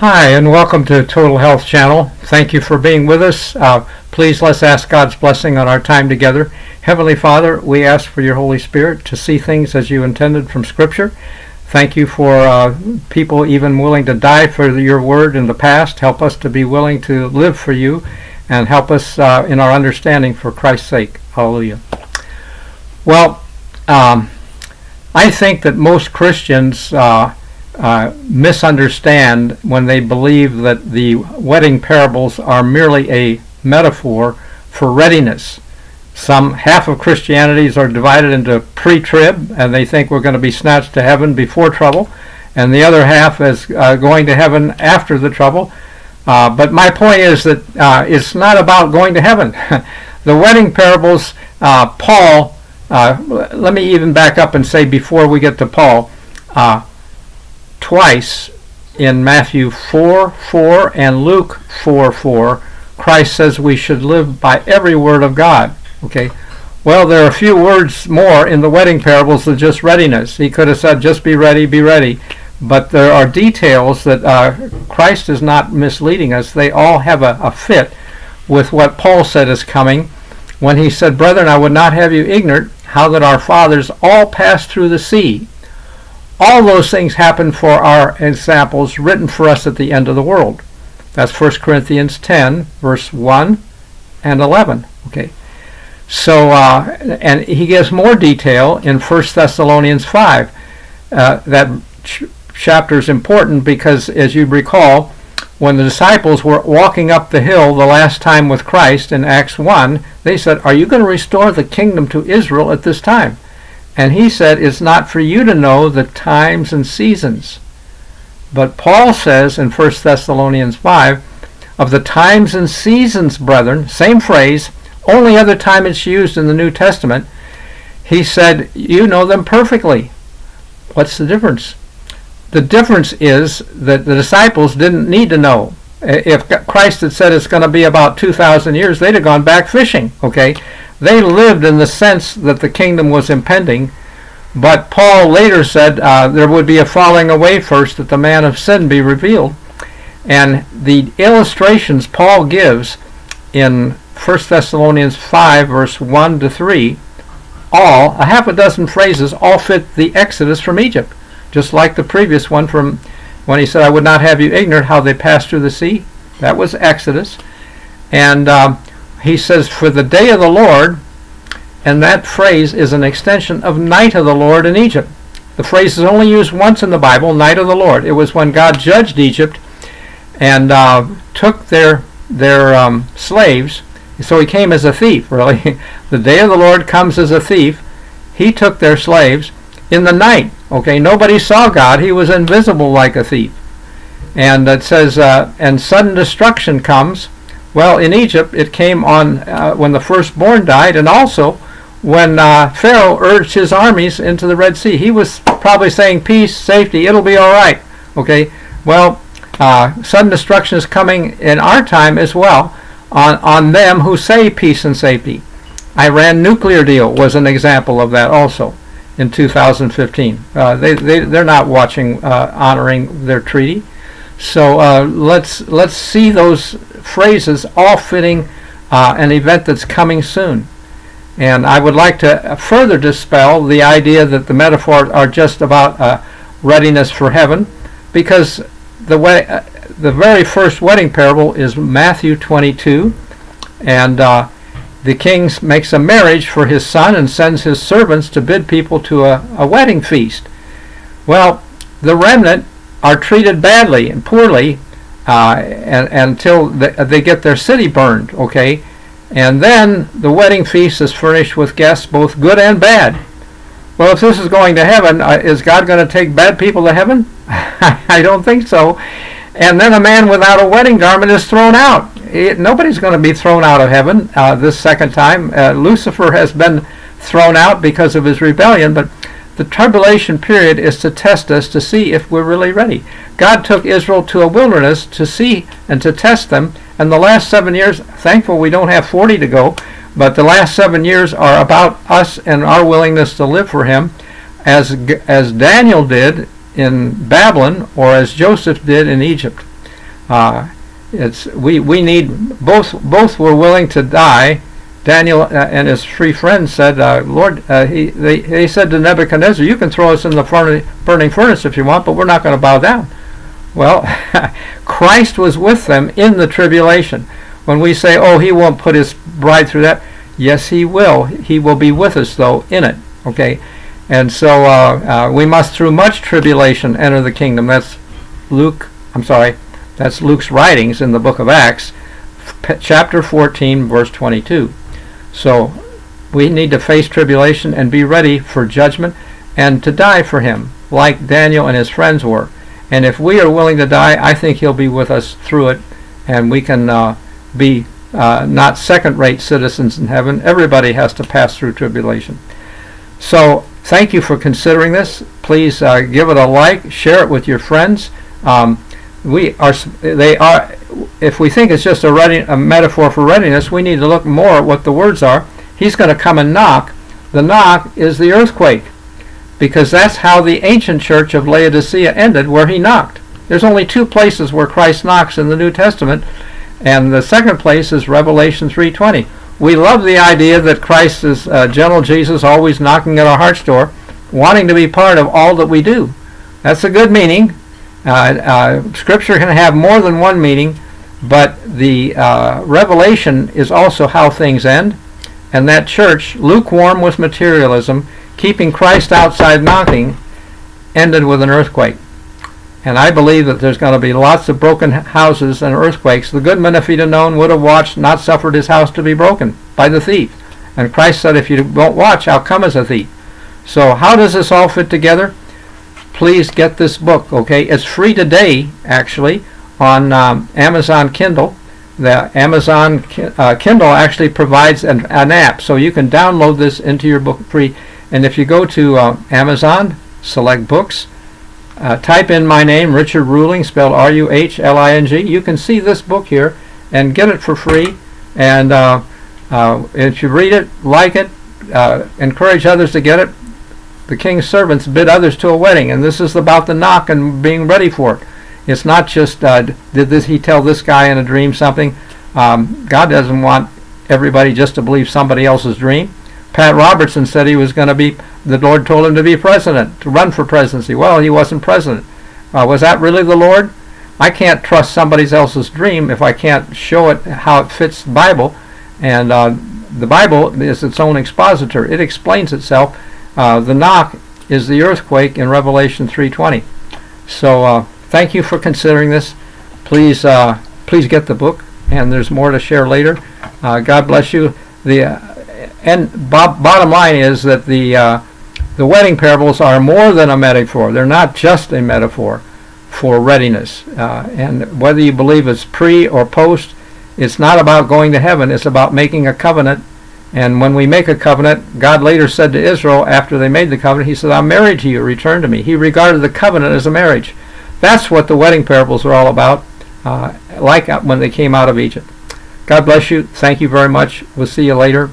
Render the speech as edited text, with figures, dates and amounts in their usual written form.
Hi, and welcome to Total Health Channel. Thank you for being with us. Please let's ask God's blessing on our time together. Heavenly Father, we ask for your Holy Spirit to see things as you intended from Scripture. Thank you for people even willing to die for your word in the past. Help us to be willing to live for you, and help us in our understanding for Christ's sake. Hallelujah. Well, I think that most Christians misunderstand when they believe that the wedding parables are merely a metaphor for readiness. Half of Christianities are divided into pre-trib, and they think we're going to be snatched to heaven before trouble, and the other half is going to heaven after the trouble. But my point is that it's not about going to heaven. The wedding parables, Paul, let me even back up and say before we get to Paul, twice in Matthew 4:4 and Luke 4:4, Christ says we should live by every word of God. Okay, well, there are a few words more in the wedding parables than just readiness. He could have said just be ready, be ready. But there are details that Christ is not misleading us. They all have a fit with what Paul said is coming when he said, "Brethren, I would not have you ignorant how that our fathers all passed through the sea." All those things happen for our examples written for us at the end of the world. That's 1 Corinthians 10, verse 1 and 11. Okay. So, and he gives more detail in 1 Thessalonians 5. That chapter is important because, as you recall, when the disciples were walking up the hill the last time with Christ in Acts 1, they said, "Are you going to restore the kingdom to Israel at this time?" And he said, "It's not for you to know the times and seasons." But Paul says in 1 Thessalonians 5, "Of the times and seasons, brethren," same phrase, only other time it's used in the New Testament, he said, "You know them perfectly." What's the difference? The difference is that the disciples didn't need to know. If Christ had said it's going to be about 2,000 years, they'd have gone back fishing, okay? They lived in the sense that the kingdom was impending, but Paul later said there would be a falling away first, that the man of sin be revealed. And the illustrations Paul gives in 1 Thessalonians 5, verse 1 to 3, a half a dozen phrases, all fit the Exodus from Egypt, just like the previous one from when he said, "I would not have you ignorant how they passed through the sea." That was Exodus. And he says, "For the day of the Lord," and that phrase is an extension of night of the Lord in Egypt. The phrase is only used once in the Bible, night of the Lord. It was when God judged Egypt and took their slaves. So he came as a thief, really. The day of the Lord comes as a thief. He took their slaves in the night. Okay, nobody saw God. He was invisible like a thief. And it says, and sudden destruction comes. Well, in Egypt, it came on when the firstborn died, and also when Pharaoh urged his armies into the Red Sea. He was probably saying, "Peace, safety, it'll be all right." Okay, well, sudden destruction is coming in our time as well on them who say peace and safety. Iran nuclear deal was an example of that also in 2015. They're not honoring their treaty. So let's see those phrases all fitting an event that's coming soon. And I would like to further dispel the idea that the metaphors are just about readiness for heaven, because the very first wedding parable is Matthew 22, and the king makes a marriage for his son and sends his servants to bid people to a wedding feast. Well, the remnant are treated badly and poorly until they get their city burned, okay? And then the wedding feast is furnished with guests, both good and bad. Well, if this is going to heaven, is God going to take bad people to heaven? I don't think so. And then a man without a wedding garment is thrown out. Nobody's going to be thrown out of heaven this second time. Lucifer has been thrown out because of his rebellion, but the tribulation period is to test us to see if we're really ready. God took Israel to a wilderness to see and to test them, and the last 7 years, thankful we don't have 40 to go, but the last 7 years are about us and our willingness to live for him, as Daniel did in Babylon, or as Joseph did in Egypt. We need both were willing to die. Daniel and his three friends said, Lord, they said to Nebuchadnezzar, you can throw us in the burning furnace if you want, but we're not going to bow down. Well, Christ was with them in the tribulation. When we say, oh, he won't put his bride through that, yes, he will. He will be with us, though, in it. Okay? And so we must, through much tribulation, enter the kingdom. That's Luke's writings in the book of Acts, chapter 14, verse 22. So we need to face tribulation and be ready for judgment and to die for him, like Daniel and his friends were. And if we are willing to die, I think he'll be with us through it, and we can be not second-rate citizens in heaven. Everybody has to pass through tribulation. So thank you for considering this. Please give it a like, share it with your friends. If we think it's just a metaphor for readiness, we need to look more at what the words are. He's going to come and knock. The knock is the earthquake, because that's how the ancient church of Laodicea ended, where he knocked. There's only two places where Christ knocks in the New Testament, and the second place is Revelation 3:20. We love the idea that Christ is gentle Jesus, always knocking at our heart's door, wanting to be part of all that we do. That's a good meaning. Scripture can have more than one meaning, but the revelation is also how things end. And that church, lukewarm with materialism, keeping Christ outside knocking, ended with an earthquake. And I believe that there's going to be lots of broken houses and earthquakes. The good man, if he'd have known, would have watched, not suffered his house to be broken by the thief. And Christ said, if you won't watch, I'll come as a thief. So how does this all fit together? Please get this book, okay? It's free today, actually, on Amazon Kindle. The Amazon Kindle actually provides an app, so you can download this into your book free. And if you go to Amazon, select books, type in my name, Richard Ruhling, spelled R-U-H-L-I-N-G. You can see this book here and get it for free. And if you read it, like it, encourage others to get it. The king's servants bid others to a wedding, and this is about the knock and being ready for it. It's not just, did he tell this guy in a dream something? God doesn't want everybody just to believe somebody else's dream. Pat Robertson said he was going to be, the Lord told him to be president, to run for presidency. Well, he wasn't president. Was that really the Lord? I can't trust somebody else's dream if I can't show it how it fits the Bible. And the Bible is its own expositor. It explains itself. The knock is the earthquake in Revelation 3:20. So thank you for considering this. Please get the book, and there's more to share later. God bless you. Bottom line is that the wedding parables are more than a metaphor. They're not just a metaphor for readiness. And whether you believe it's pre or post, it's not about going to heaven. It's about making a covenant. And when we make a covenant, God later said to Israel, after they made the covenant, he said, I'm married to you, return to me. He regarded the covenant as a marriage. That's what the wedding parables are all about, like when they came out of Egypt. God bless you. Thank you very much. We'll see you later.